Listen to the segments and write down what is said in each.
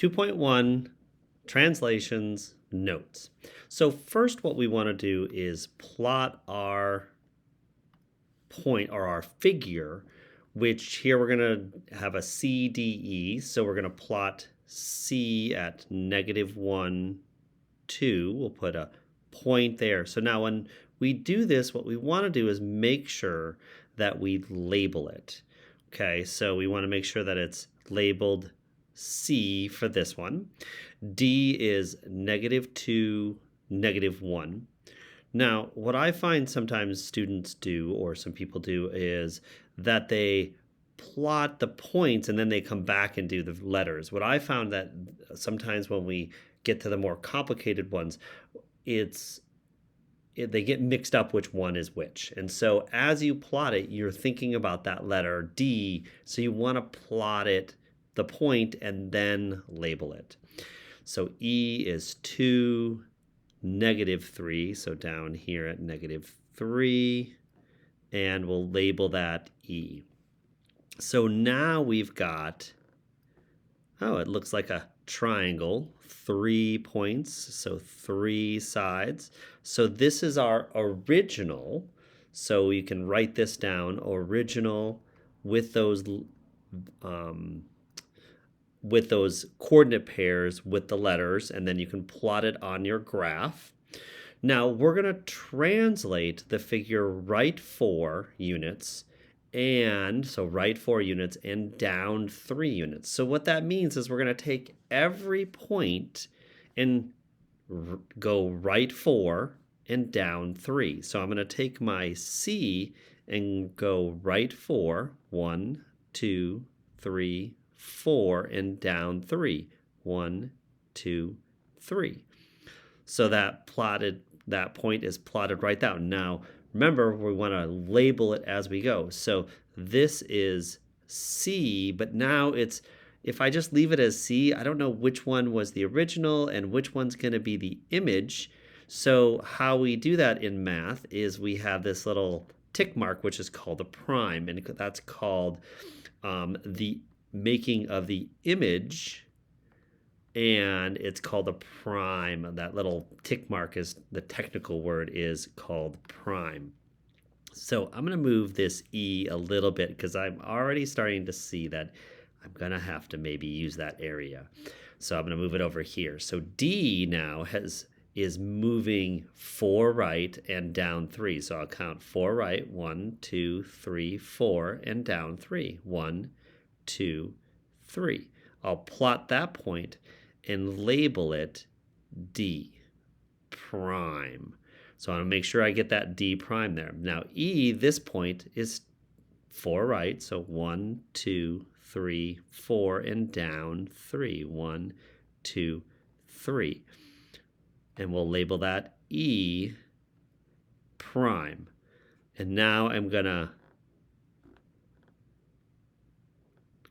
2.1 translations, notes. So first what we want to do is plot our point or our figure, which here we're going to have a CDE. So we're going to plot C at -1, 2. We'll put a point there. So now when we do this, what we want to do is make sure that we label it. Okay, so we want to make sure that it's labeled C for this one. D is -2, -1. Now, what I find sometimes students do, or some people do, is that they plot the points and then they come back and do the letters. What I found that sometimes when we get to the more complicated ones, they get mixed up which one is which. And so as you plot it, you're thinking about that letter D. So you want to plot it, the point, and then label it. So E is 2, -3. So down here at -3, and we'll label that E. So now we've got, it looks like a triangle, 3 points, so 3 sides. So this is our original. So you can write this down, original, with those coordinate pairs with the letters, and then you can plot it on your graph. Now we're going to translate the figure right 4 units, and so right 4 units and down 3 units. So what that means is we're going to take every point and go right 4 and down 3. So I'm going to take my C and go right 4, 1, 2, 3, 4, and down 3, 1, 2, 3. So that point is plotted right down. Now remember, we want to label it as we go. So this is C, but now if I just leave it as C, I don't know which one was the original and which one's going to be the image. So how we do that in math is we have this little tick mark, which is called a prime, and that's called the making of the image, and it's called a prime. That little tick mark is the technical word, is called prime. So I'm going to move this E a little bit because I'm already starting to see that I'm going to have to maybe use that area. So I'm going to move it over here. So D now is moving 4 right and down 3. So I'll count 4 right, 1, 2, 3, 4, and down 3. 1, 2, 3. I'll plot that point and label it D prime. So I want to make sure I get that D prime there. Now E, this point is 4 right, so 1, 2, 3, 4, and down 3. 1, 2, 3. And we'll label that E prime. And now I'm going to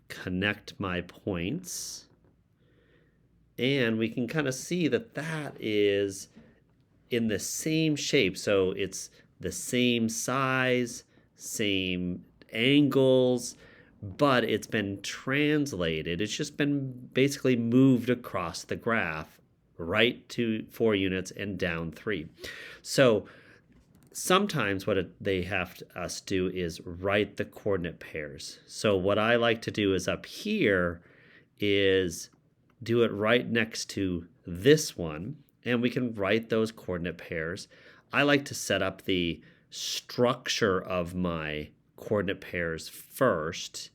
connect my points, and we can kind of see that that is in the same shape. So it's the same size, same angles, but it's been translated. It's just been basically moved across the graph, right to 4 units and down 3. So sometimes what they have us do is write the coordinate pairs. So what I like to do is up here is do it right next to this one, and we can write those coordinate pairs. I like to set up the structure of my coordinate pairs first,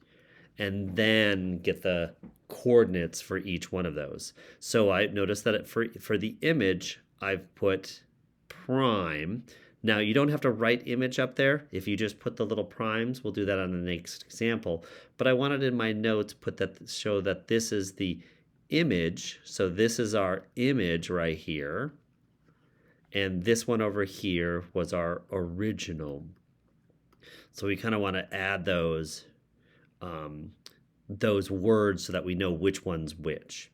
and then get the coordinates for each one of those. So I noticed that for the image, I've put prime. Now, you don't have to write image up there. If you just put the little primes, we'll do that on the next example. But I wanted in my notes show that this is the image. So this is our image right here. And this one over here was our original. So we kind of want to add those words so that we know which one's which.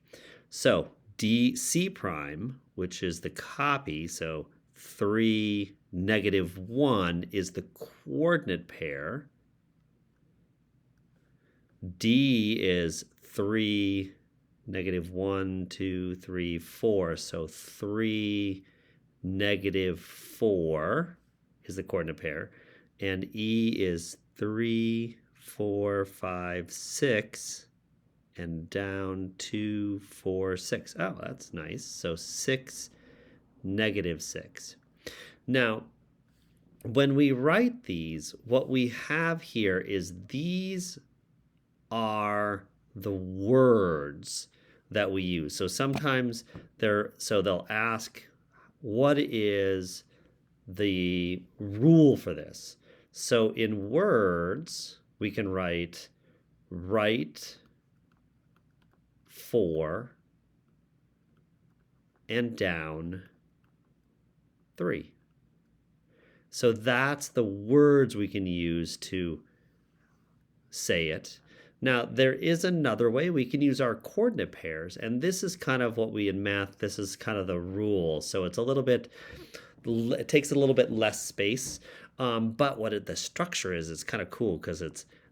So C prime, which is the copy, so 3, -1 is the coordinate pair. D is 3, negative 1, 2, 3, 4. So 3, negative 4 is the coordinate pair. And E is 3, 4, 5, 6, and down 2, 4, 6. Oh, that's nice. So 6, negative 6. Now, when we write these, what we have here is these are the words that we use. So sometimes they'll ask, what is the rule for this? So in words, we can write right 4 and down 3. So that's the words we can use to say it. Now, there is another way. We can use our coordinate pairs, and this is kind of what we in math, this is kind of the rule. So it's a little bit, it takes a little bit less space, but what the structure is, it's kind of cool because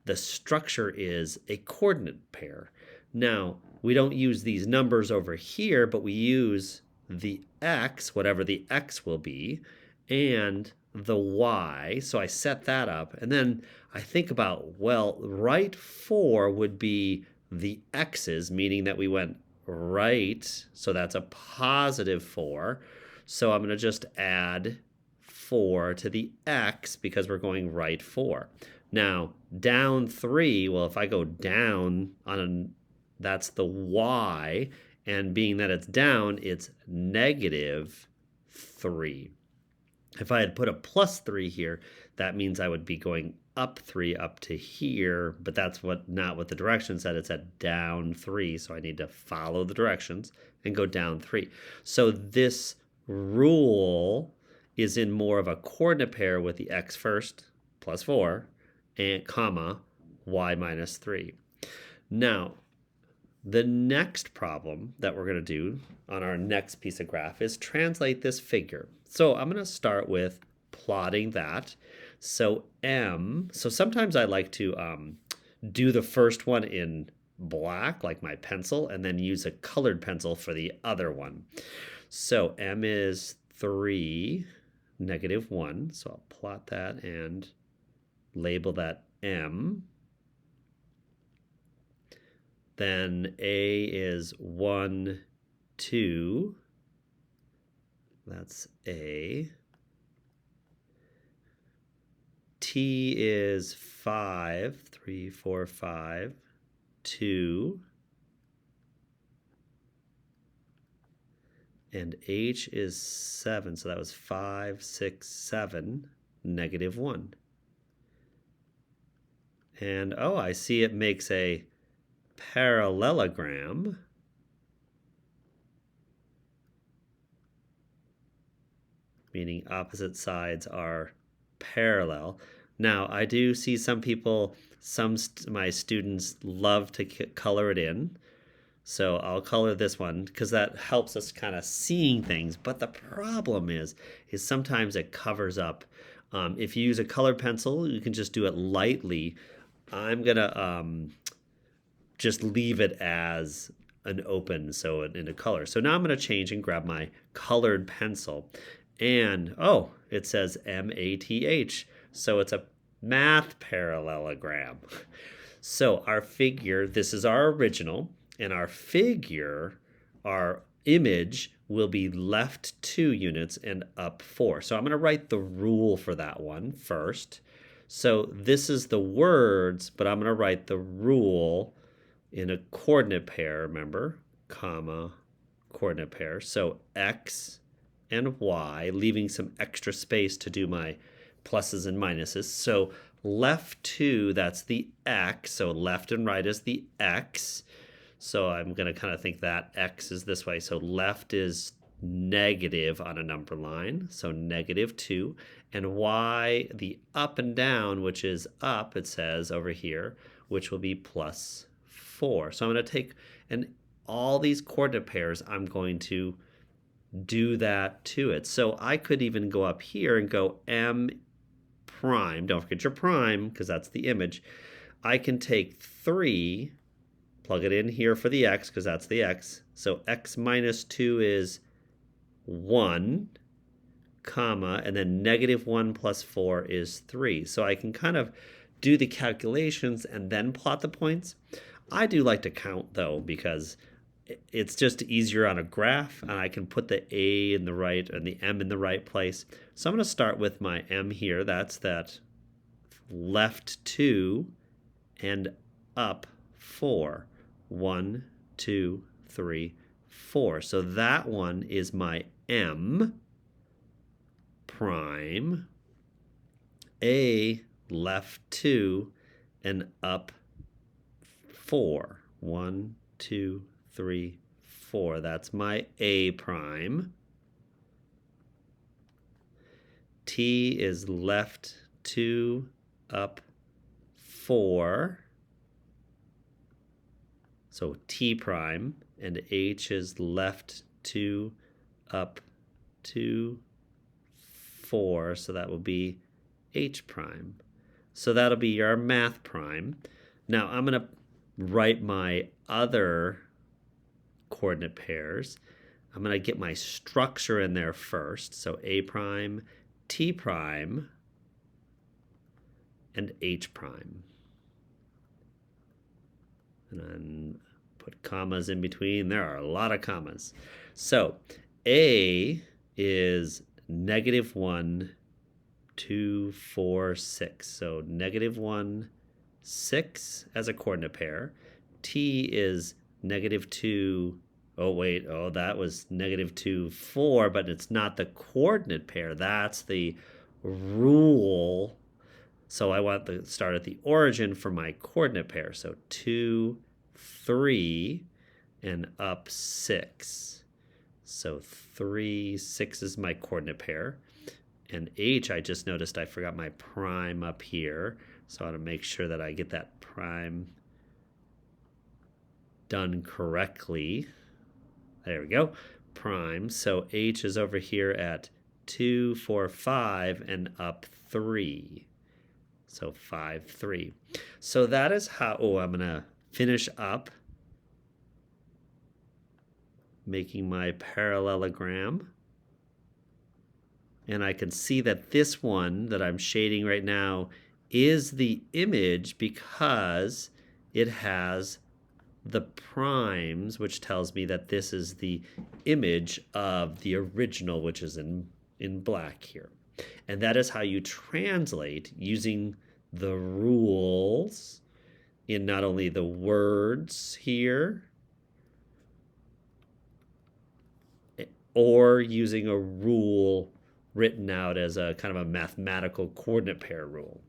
the structure is a coordinate pair. Now, we don't use these numbers over here, but we use the x, whatever the x will be, and the y. So I set that up, and then I think about, well, right 4 would be the x's, meaning that we went right, so that's a positive 4. So I'm going to just add 4 to the x because we're going right 4. Now, down 3, well, if I go down that's the y, and being that it's down, it's negative 3. If I had put a plus 3 here, that means I would be going up 3 up to here, but that's not what the direction said. It said down 3, so I need to follow the directions and go down 3. So this rule is in more of a coordinate pair with the x first, plus 4, and comma, y minus 3. Now, the next problem that we're going to do on our next piece of graph is translate this figure. So I'm going to start with plotting that. So so sometimes I like to do the first one in black, like my pencil, and then use a colored pencil for the other one. So M is 3, negative 1. So I'll plot that and label that M. Then A is 1, 2. That's A. T is 5, 3, 4, 5, 2. And H is 7, so that was 5, 6, 7, negative 1. And oh, I see it makes a parallelogram. Meaning opposite sides are parallel. Now, I do see some people, my students love to color it in. So I'll color this one because that helps us kind of seeing things. But the problem is sometimes it covers up. If you use a colored pencil, you can just do it lightly. I'm going to just leave it as an open, so in a color. So now I'm going to change and grab my colored pencil. And, oh, it says MATH. So it's a math parallelogram. So our figure, this is our original, and our figure, our image, will be left 2 units and up 4. So I'm going to write the rule for that one first. So this is the words, but I'm going to write the rule in a coordinate pair, remember, comma, coordinate pair. So X and Y, leaving some extra space to do my pluses and minuses. So left 2, that's the X. So left and right is the X. So I'm going to kind of think that X is this way. So left is negative on a number line. So negative 2. And Y, the up and down, which is up, it says over here, which will be plus 4. So I'm going to take, and all these coordinate pairs, I'm going to do that to it. So I could even go up here and go M prime. Don't forget your prime because that's the image. I can take 3 Plug it in here for the x because that's the x. So x minus 2 is 1, comma, and then negative 1 plus 4 is 3. So I can kind of do the calculations and then plot the points. I do like to count, though, because it's just easier on a graph, and I can put the a in the right and the m in the right place. So I'm going to start with my m here. That's that left 2 and up 4. 1, 2, 3, 4. So that one is my m prime. A left 2 and up 4. 1, 2, 3, 4. That's my A prime. T is left 2 up 4. So T prime. And H is left 2 up 2, 4. So that will be H prime. So that'll be your math prime. Now I'm going to write my other coordinate pairs. I'm going to get my structure in there first. So A prime, T prime, and H prime. And then put commas in between. There are a lot of commas. So A is negative 1, 2, 4, 6. So negative 1, 6 as a coordinate pair. T is negative 2. Oh, wait. Oh, that was negative 2, 4, but it's not the coordinate pair. That's the rule. So I want to start at the origin for my coordinate pair. So 2, 3, and up 6. So 3, 6 is my coordinate pair. And H, I just noticed I forgot my prime up here. So I want to make sure that I get that prime done correctly. There we go. Prime. So H is over here at 2, 4, 5, and up 3. So 5, 3. So that is how, I'm going to finish up making my parallelogram. And I can see that this one that I'm shading right now is the image because it has the primes, which tells me that this is the image of the original, which is in black here. And that is how you translate using the rules in not only the words here, or using a rule written out as a kind of a mathematical coordinate pair rule.